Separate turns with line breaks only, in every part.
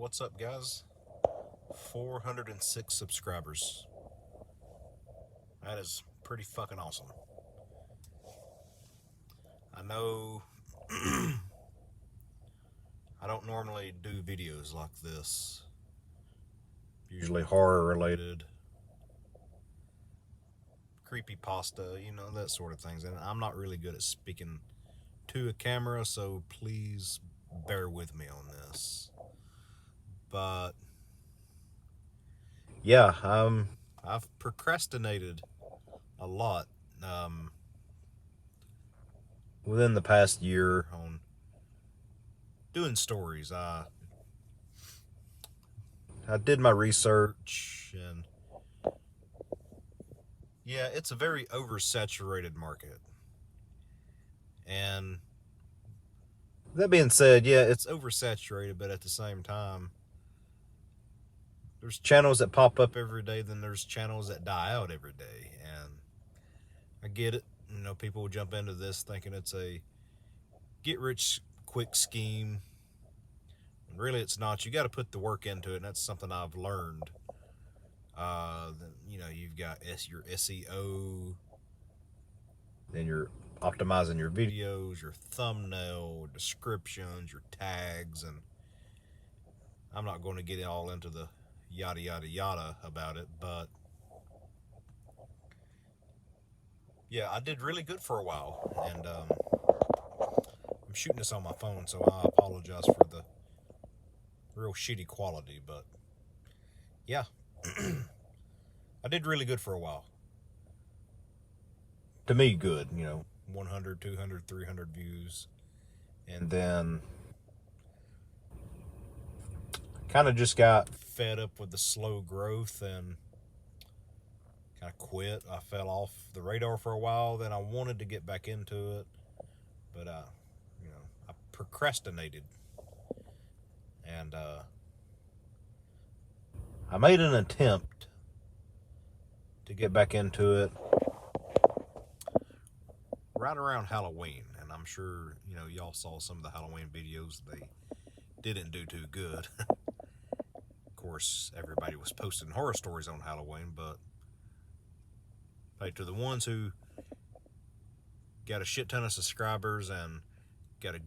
What's up, guys? 406 subscribers. That is pretty fucking awesome. I know I don't normally do videos like this. Usually horror related, CreepyPasta, that sort of things. And I'm not really good at speaking to a camera, so please bear with me on this. But yeah, I've procrastinated a lot within the past year on doing stories. I did my research, and yeah, it's a very oversaturated market. And that being said, yeah, it's oversaturated, but at the same time, there's channels that pop up every day, then there's channels that die out every day. And I get it. People will jump into this thinking it's a get rich quick scheme. And really, it's not. You got to put the work into it, and that's something I've learned. You've got your SEO, then you're optimizing your videos, your thumbnail, descriptions, your tags, and I'm not going to get all into the yada yada yada about it, but yeah, I did really good for a while, and I'm shooting this on my phone, so I apologize for the real shitty quality, but yeah, I did really good for a while. To me, good, 100, 200, 300 views, and then kind of just got fed up with the slow growth and kind of quit. I fell off the radar for a while. Then I wanted to get back into it, but I procrastinated, and I made an attempt to get back into it right around Halloween, and I'm sure y'all saw some of the Halloween videos. They didn't do too good. Of course, everybody was posting horror stories on Halloween, but hey, to the ones who got a shit ton of subscribers and got a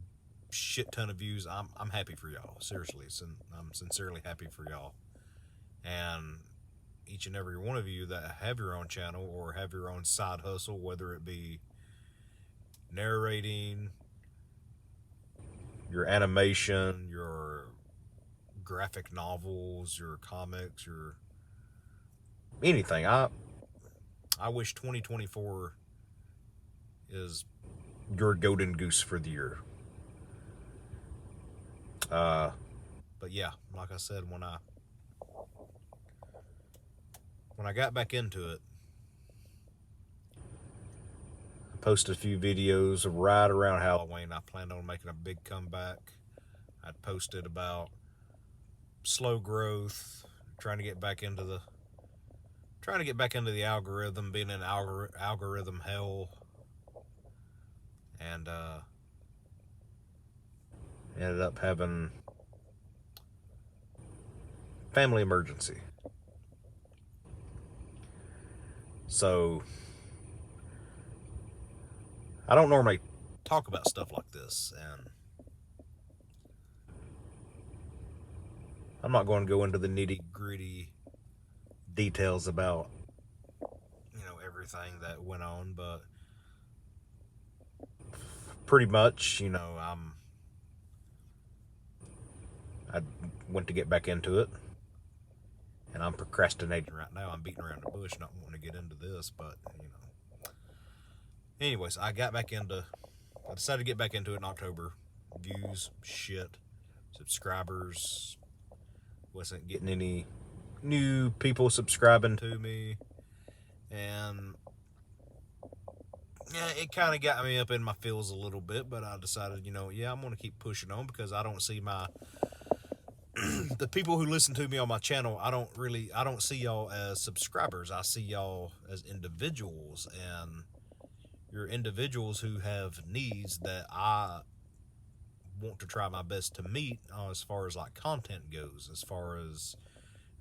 shit ton of views, I'm happy for y'all. Seriously, I'm sincerely happy for y'all. And each and every one of you that have your own channel or have your own side hustle, whether it be narrating, your animation, your graphic novels, your comics, your anything. I wish 2024 is your golden goose for the year. But yeah, like I said, when I got back into it, I posted a few videos right around Halloween. I planned on making a big comeback. I'd posted about slow growth, trying to get back into the algorithm, being in algorithm hell, and ended up having family emergency. So I don't normally talk about stuff like this, and I'm not going to go into the nitty-gritty details about everything that went on, but pretty much, I went to get back into it, and I'm procrastinating right now. I'm beating around the bush, not wanting to get into this, but anyways, I decided to get back into it in October. Views, shit. Subscribers, wasn't getting any new people subscribing to me, and yeah, it kind of got me up in my feels a little bit, but I decided, I'm going to keep pushing on, because I don't see the people who listen to me on my channel, I don't see y'all as subscribers. I see y'all as individuals, and you're individuals who have needs that I want to try my best to meet as far as like content goes. As far as,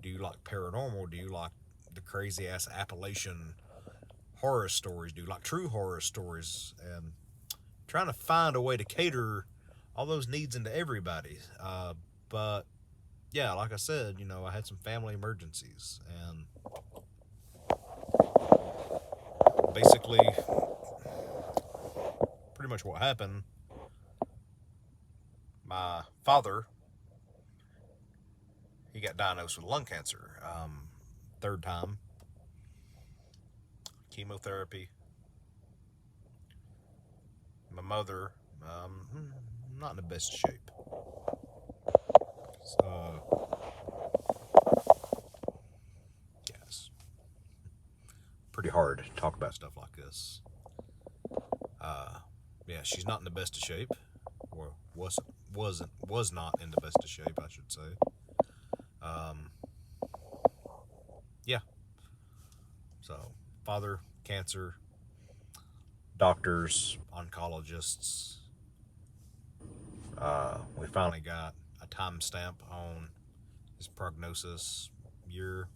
do you like paranormal? Do you like the crazy ass Appalachian horror stories? Do you like true horror stories? And trying to find a way to cater all those needs into everybody. But yeah, like I said, I had some family emergencies, and basically, pretty much what happened. My father, he got diagnosed with lung cancer, third time, chemotherapy. My mother, not in the best shape. So, yes, pretty hard to talk about stuff like this. Yeah, she's not in the best of shape, or was not in the best of shape, I should say. Um, yeah. So, father, cancer, doctors, oncologists. We finally got a timestamp on his prognosis. Year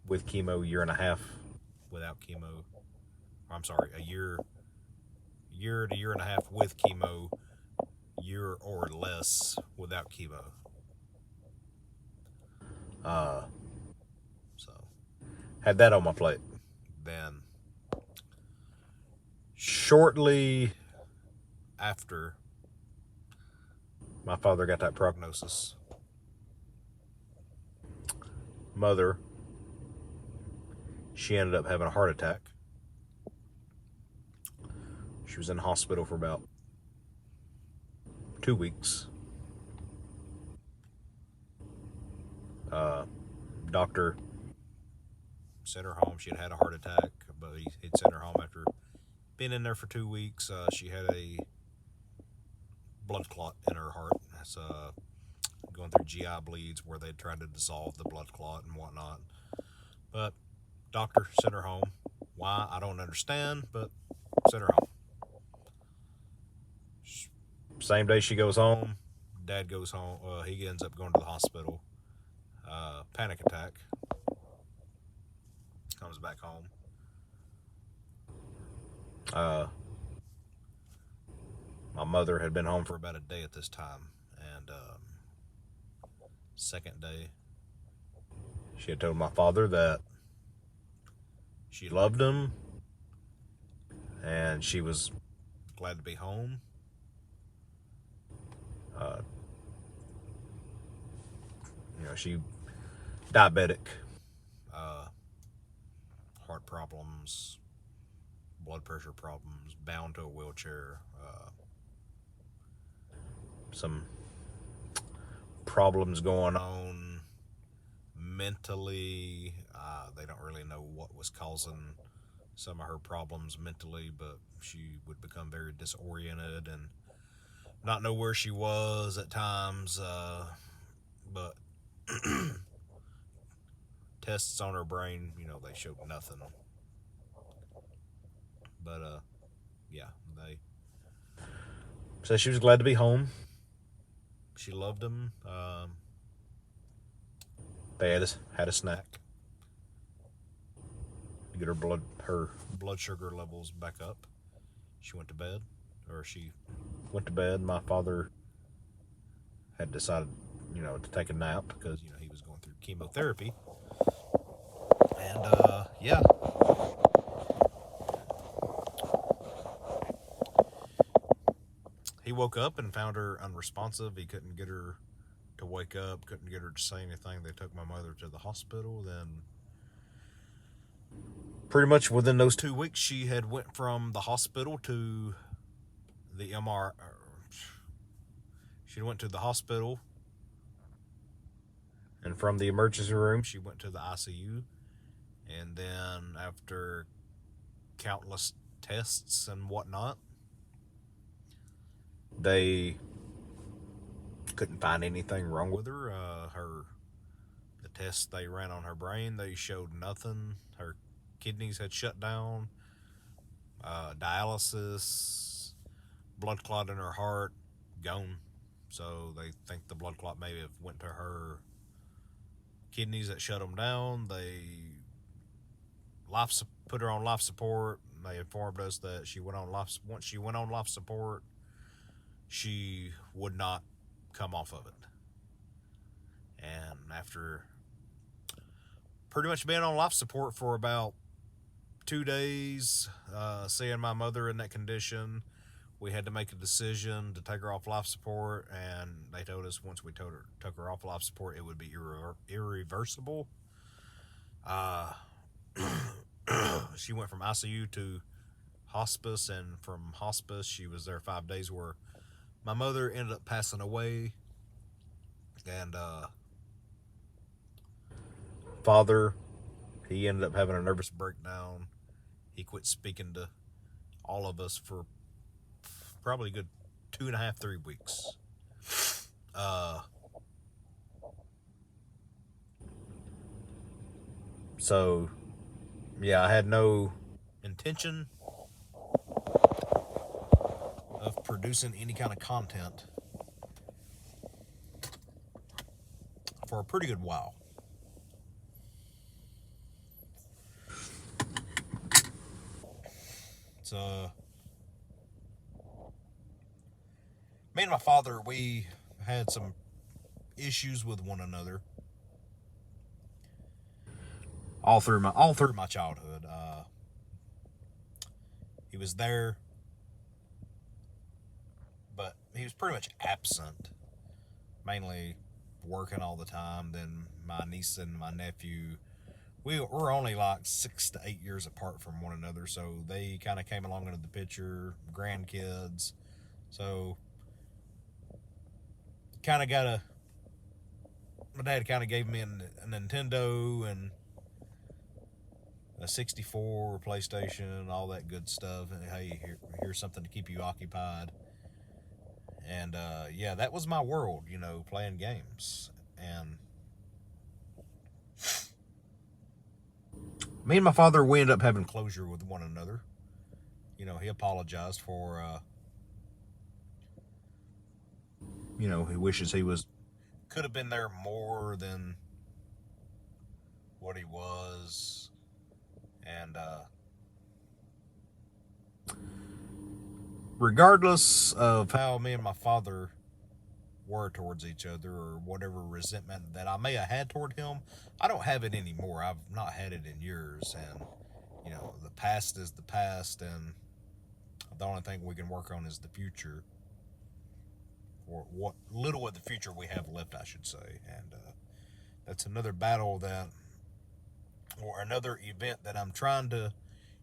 with chemo, year and a half without chemo. I'm sorry, a year to year and a half with chemo, year or less without chemo. So had that on my plate. Then shortly after my father got that prognosis, mother, she ended up having a heart attack. She was in hospital for about 2 weeks. Doctor sent her home. She had had a heart attack, but he'd sent her home after being in there for 2 weeks. She had a blood clot in her heart. That's going through GI bleeds where they tried to dissolve the blood clot and whatnot. But doctor sent her home. Why? I don't understand, but sent her home. Same day she goes home, dad goes home. He ends up going to the hospital. Panic attack. Comes back home. My mother had been home for about a day at this time, and second day, she had told my father that she loved him, and she was glad to be home. She diabetic, heart problems, blood pressure problems, bound to a wheelchair, some problems going on mentally. They don't really know what was causing some of her problems mentally, but she would become very disoriented and not know where she was at times. But tests on her brain, they showed nothing. But yeah, they said she was glad to be home. She loved him. They had a snack to get her blood sugar levels back up. She went to bed. My father had decided, to take a nap because he was going through chemotherapy. And yeah. He woke up and found her unresponsive. He couldn't get her to wake up, couldn't get her to say anything. They took my mother to the hospital. Then pretty much within those 2 weeks, she had went from the hospital to the MR. She went to the hospital, and from the emergency room, she went to the ICU. And then after countless tests and whatnot, they couldn't find anything wrong with her. The tests they ran on her brain, they showed nothing. Her kidneys had shut down. Dialysis, blood clot in her heart, gone. So they think the blood clot may have went to her kidneys that shut them down. They put her on life support. They informed us that once she went on life support, she would not come off of it. And after pretty much being on life support for about 2 days, seeing my mother in that condition, we had to make a decision to take her off life support, and they told us once we took her off life support, it would be irreversible. She went from ICU to hospice, and from hospice, she was there 5 days, where my mother ended up passing away, and father, he ended up having a nervous breakdown. He quit speaking to all of us for probably a good 2.5, 3 weeks. So, yeah, I had no intention of producing any kind of content for a pretty good while. So, me and my father, we had some issues with one another all through my childhood. He was there, but he was pretty much absent, mainly working all the time. Then my niece and my nephew, we're only like 6 to 8 years apart from one another, so they kind of came along into the picture. Grandkids, so kind of my dad kind of gave me a Nintendo and a 64, PlayStation, all that good stuff. And hey, here's something to keep you occupied. And yeah, that was my world, playing games. And me and my father, we ended up having closure with one another. He apologized for, he wishes he could have been there more than what he was. And regardless of how me and my father were towards each other, or whatever resentment that I may have had toward him, I don't have it anymore. I've not had it in years. And the past is the past, and the only thing we can work on is the future, or what little of the future we have left, I should say. And that's another battle or another event that I'm trying to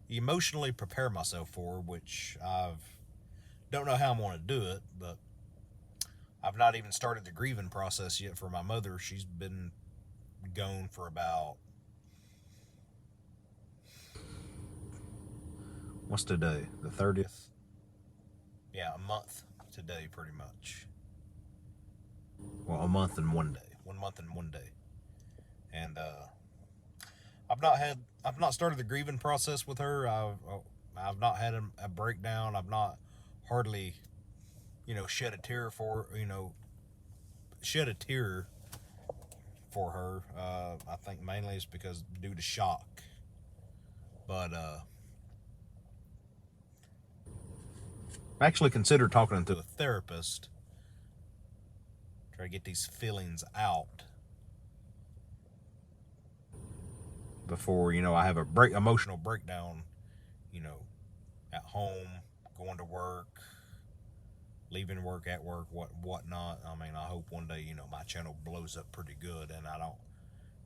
emotionally prepare myself for, which don't know how I'm going to do it, but I've not even started the grieving process yet for my mother. She's been gone for about, what's today? The 30th? Yeah, a month today, pretty much. Well, a month and 1 day. 1 month and 1 day. And I've not started the grieving process with her. I've not had a breakdown. I've not hardly, shed a tear for her. I think mainly it's because due to shock. But I actually considered talking to a therapist, try to get these feelings out before I have a emotional breakdown, at home, going to work, leaving work, at work, whatnot. I mean, I hope one day my channel blows up pretty good, and I don't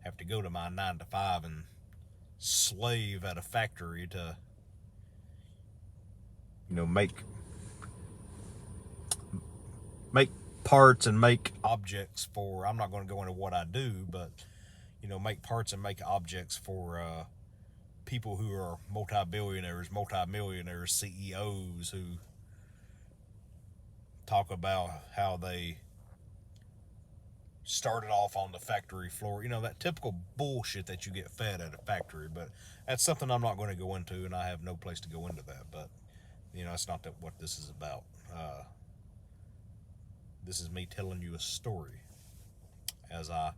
have to go to my 9 to 5 and slave at a factory to make parts and make objects for. I'm not going to go into what I do, but make parts and make objects for people who are multi-millionaires, CEOs, who talk about how they started off on the factory floor. That typical bullshit that you get fed at a factory. But that's something I'm not going to go into, and I have no place to go into that. But, that's not what this is about. This is me telling you a story, as I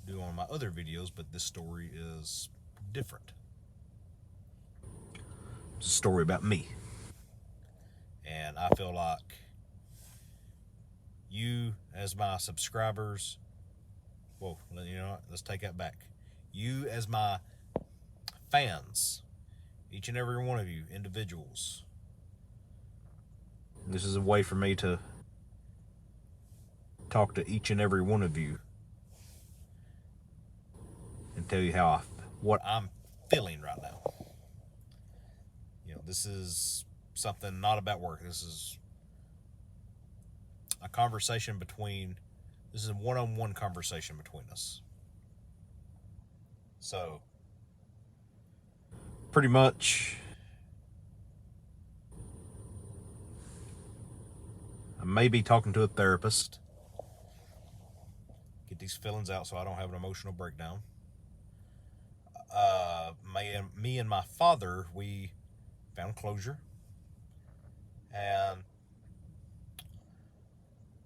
do on my other videos, but this story is different. It's a story about me. And I feel like you, as my subscribers, well, you know what? Let's take that back. You, as my fans, each and every one of you individuals, this is a way for me to talk to each and every one of you and tell you what I'm feeling right now. You know, this is something not about work. This is a conversation this is a one-on-one conversation between us. So, pretty much, I may be talking to a therapist. Get these feelings out so I don't have an emotional breakdown. Me and my father, we found closure. And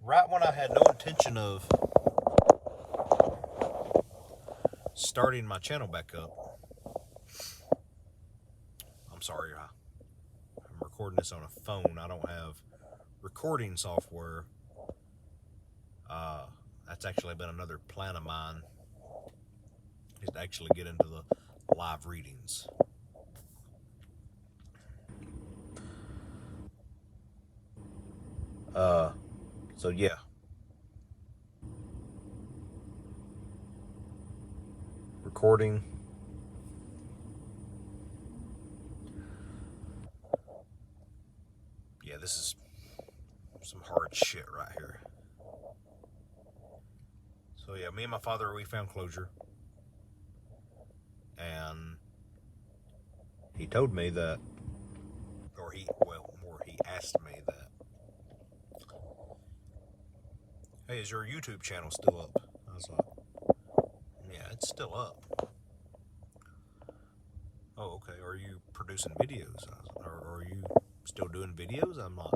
right when I had no intention of starting my channel back up, I'm sorry, I'm recording this on a phone. I don't have recording software. That's actually been another plan of mine, is to actually get into the live readings. So yeah. Recording. Yeah, this is some hard shit right here. So yeah, me and my father, we found closure. And he told me that, he asked me that, hey, is your YouTube channel still up? I was like, yeah, it's still up. Oh, okay. Are you producing videos? Or are you still doing videos? I'm like,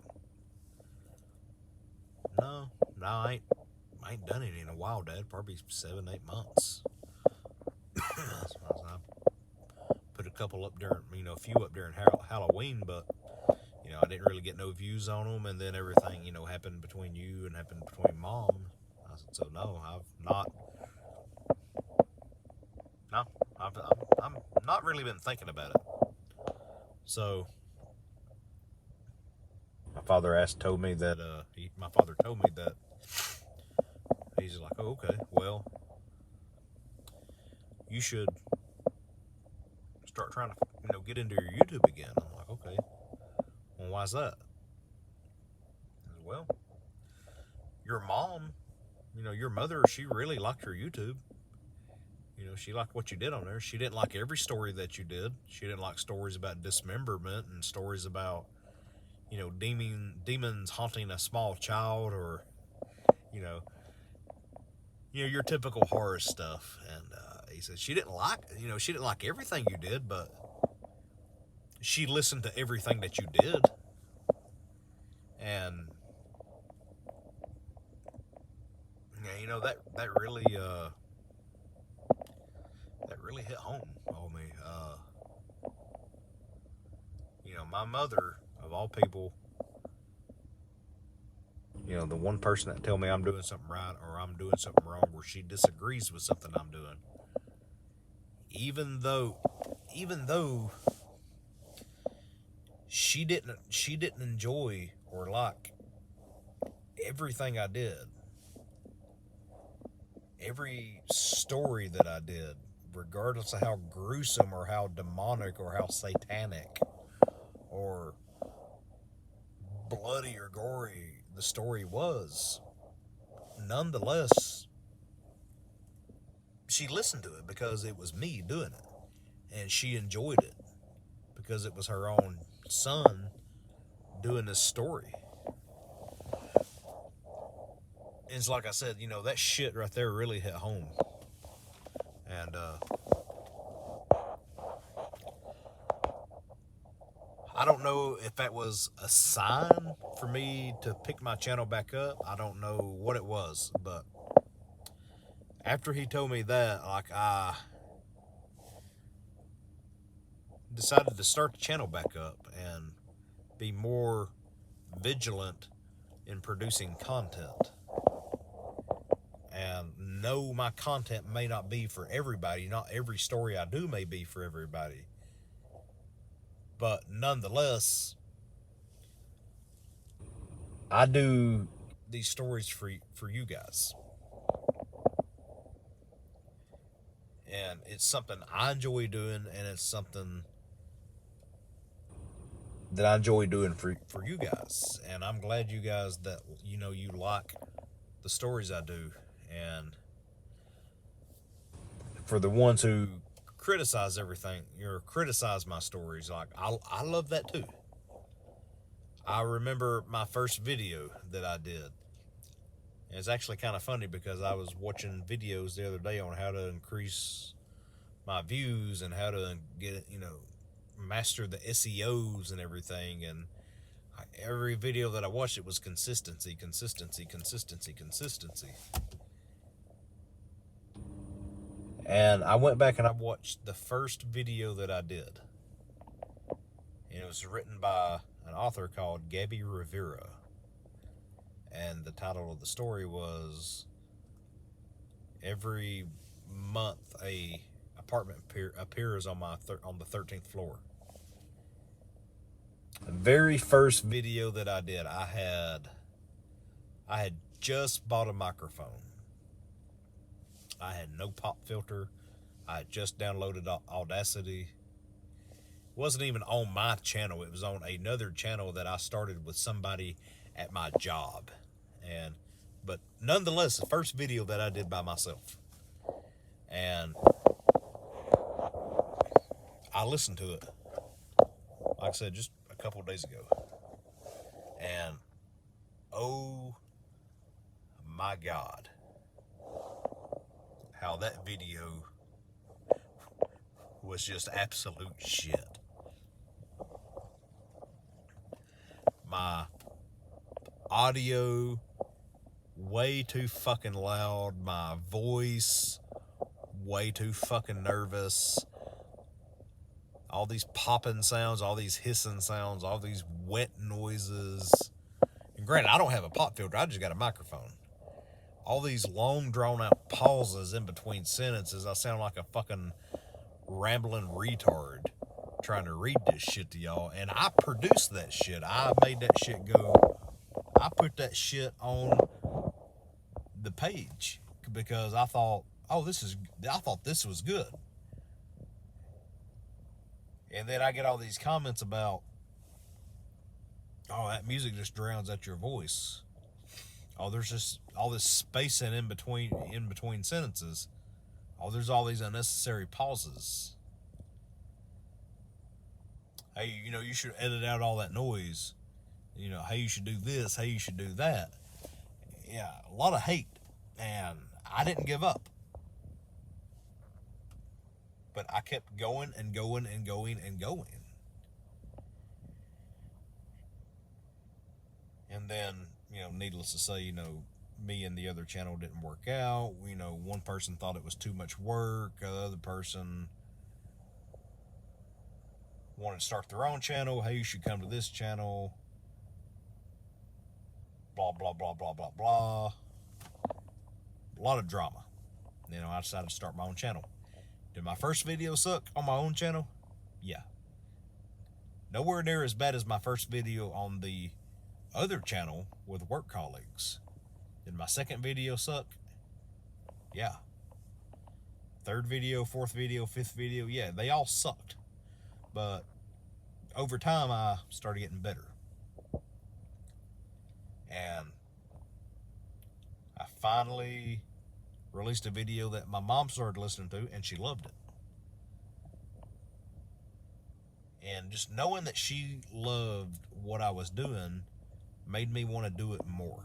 no, I ain't done it in a while, Dad. Probably 7-8 months. I put a couple up during, a few up during Halloween, but I didn't really get no views on them. And then everything, happened between you and happened between Mom. I said, so no, I'm not really been thinking about it. So my father told me that he's like, oh, okay, well, you should start trying to get into your YouTube again. I'm like, okay, well, why's that? Said, well, your mom, your mother, she really liked your YouTube. She liked what you did on there. She didn't like every story that you did. She didn't like stories about dismemberment and stories about, demons haunting a small child, or, your typical horror stuff. And he said she didn't like everything you did, but she listened to everything that you did. And that really hit home on me. My mother, of all people, the one person that tell me I'm doing something right or I'm doing something wrong, where she disagrees with something I'm doing, even though she didn't enjoy or like everything I did, every story that I did, regardless of how gruesome or how demonic or how satanic or bloody or gory the story was, nonetheless, she listened to it because it was me doing it, and she enjoyed it because it was her own son doing this story. And it's like I said, that shit right there really hit home. And I don't know if that was a sign for me to pick my channel back up. I don't know what it was, but after he told me that, like, I decided to start the channel back up and be more vigilant in producing content. And no, my content may not be for everybody. Not every story I do may be for everybody. But nonetheless, I do these stories for you guys. And it's something I enjoy doing, and it's something that I enjoy doing for you guys. And I'm glad you guys that, you know, you like the stories I do. And for the ones who criticize everything, or criticize my stories, like, I love that too. I remember my first video that I did. And it's actually kind of funny because I was watching videos the other day on how to increase my views and how to get, you know, master the SEOs and everything. And every video that I watched, it was consistency. And I went back and I watched the first video that I did. And it was written by an author called Gabby Rivera. And the title of the story was Every Month a Apartment Appears on the 13th Floor. The very first video that I did, I had just bought a microphone. I had no pop filter. I had just downloaded Audacity. It wasn't even on my channel. It was on another channel that I started with somebody at my job. But nonetheless, the first video that I did by myself. And I listened to it, like I said, just a couple of days ago. And oh my God, how that video was just absolute shit. My audio way too fucking loud, my voice way too fucking nervous, all these popping sounds, all these hissing sounds, all these wet noises. And granted, I don't have a pop filter, I just got a microphone. All these long drawn out pauses in between sentences. I sound like a fucking rambling retard trying to read this shit to y'all. And I produced that shit. I made that shit go. I put that shit on the page because I thought, I thought this was good. And then I get all these comments about, oh, that music just drowns out your voice. Oh, there's just all this spacing in between sentences. Oh, there's all these unnecessary pauses. Hey, you know, you should edit out all that noise. You know, hey, you should do this. Hey, you should do that. Yeah, a lot of hate. And I didn't give up. But I kept going and going and going and going. And then, you know, needless to say, you know, me and the other channel didn't work out. You know, one person thought it was too much work. The other person wanted to start their own channel. Hey, you should come to this channel. Blah, blah, blah, blah, blah, blah. A lot of drama. You know, I decided to start my own channel. Did my first video suck on my own channel? Yeah. Nowhere near as bad as my first video on the other channel with work colleagues. Did my second video suck? Yeah. Third video, fourth video, fifth video, yeah, they all sucked. But over time, I started getting better. And I finally released a video that my mom started listening to, and she loved it. And just knowing that she loved what I was doing made me want to do it more.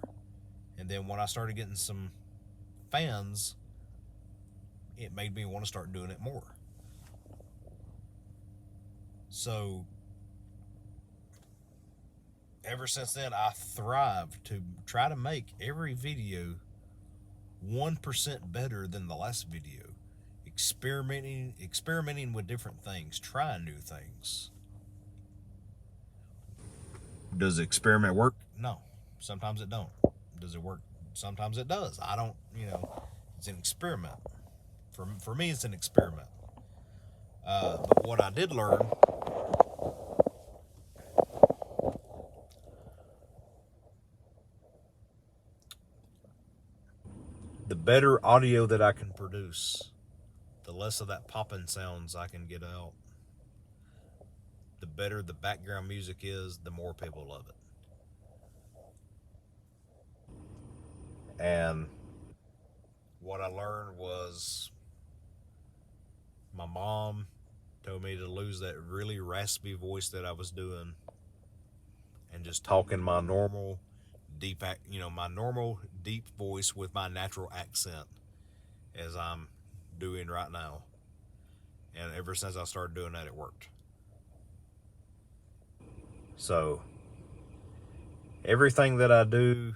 And then when I started getting some fans, it made me want to start doing it more. So ever since then, I thrive to try to make every video 1% better than the last video. Experimenting with different things, trying new things. Does the experiment work? No. Sometimes it don't. Does it work? Sometimes it does. I don't, it's an experiment. For me, it's an experiment. But what I did learn, the better audio that I can produce, the less of that popping sounds I can get out, the better the background music is, the more people love it. And what I learned was my mom told me to lose that really raspy voice that I was doing and just talking my normal deep voice with my natural accent as I'm doing right now. And ever since I started doing that, it worked. So everything that I do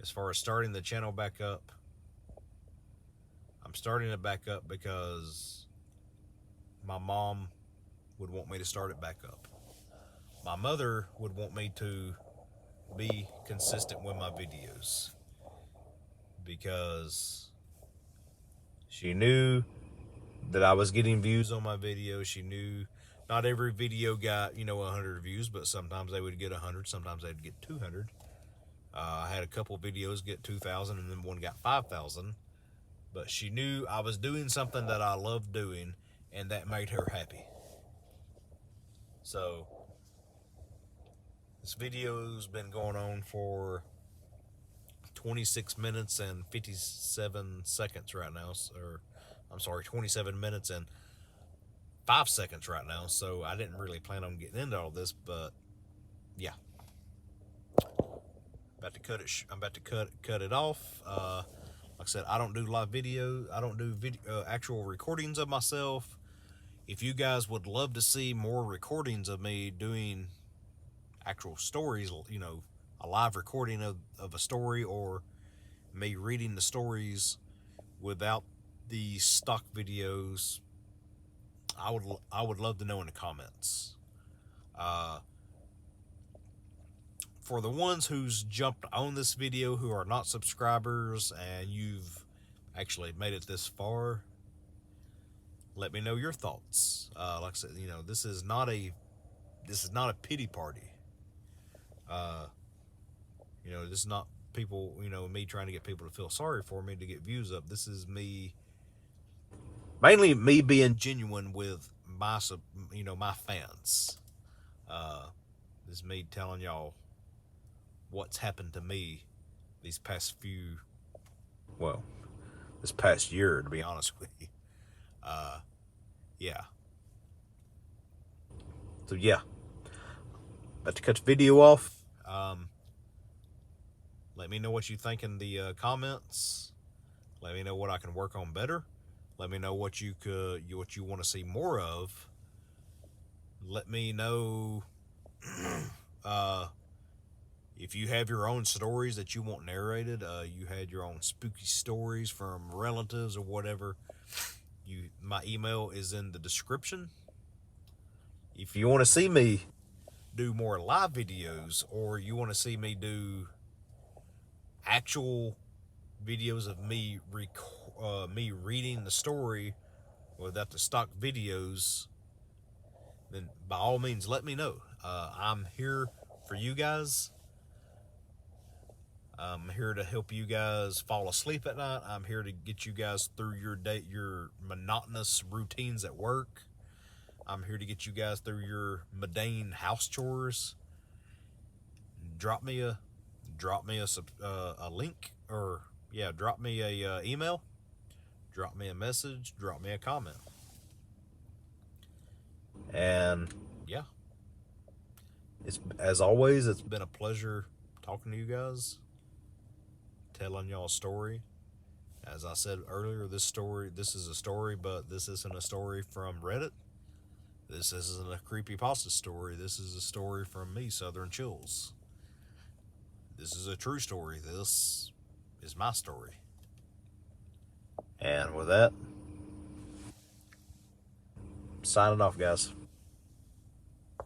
as far as starting the channel back up, I'm starting it back up because my mom would want me to start it back up. My mother would want me to be consistent with my videos because she knew that I was getting views on my videos. She knew not every video got 100 views, but sometimes they would get 100, sometimes they'd get 200. I had a couple videos get 2,000 and then one got 5,000, but she knew I was doing something that I loved doing and that made her happy. So this video's been going on for 26 minutes and 57 seconds right now, or I'm sorry, 27 minutes and 5 seconds right now. So I didn't really plan on getting into all this, but yeah, I'm about to cut it off. Like I said, I don't do live video. I don't do actual recordings of myself. If you guys would love to see more recordings of me doing actual stories, a live recording of a story, or me reading the stories without the stock videos, I would love to know in the comments. For the ones who's jumped on this video who are not subscribers and you've actually made it this far, let me know your thoughts. Like I said, this is not a pity party. This is not people, me trying to get people to feel sorry for me to get views up. This is mainly me being genuine with my fans. This is me telling y'all what's happened to me this past year, to be honest with you. Yeah. So yeah, about to cut the video off. Let me know what you think in the comments. Let me know what I can work on better. Let me know what you want to see more of. Let me know if you have your own stories that you want narrated. You had your own spooky stories from relatives or whatever. My email is in the description. If you want to see me do more live videos, or you want to see me do actual videos of me reading the story without the stock videos, then by all means let me know. I'm here for you guys. I'm here to help you guys fall asleep at night. I'm here to get you guys through your monotonous routines at work. I'm here to get you guys through your mundane house chores. Drop me a link, or drop me a email, drop me a message, drop me a comment. And yeah, as always, it's been a pleasure talking to you guys, telling y'all a story. As I said earlier, this is a story, but this isn't a story from Reddit. This isn't a creepypasta story. This is a story from me, Southern Chills. This is a true story. This is my story. And with that, signing off, guys.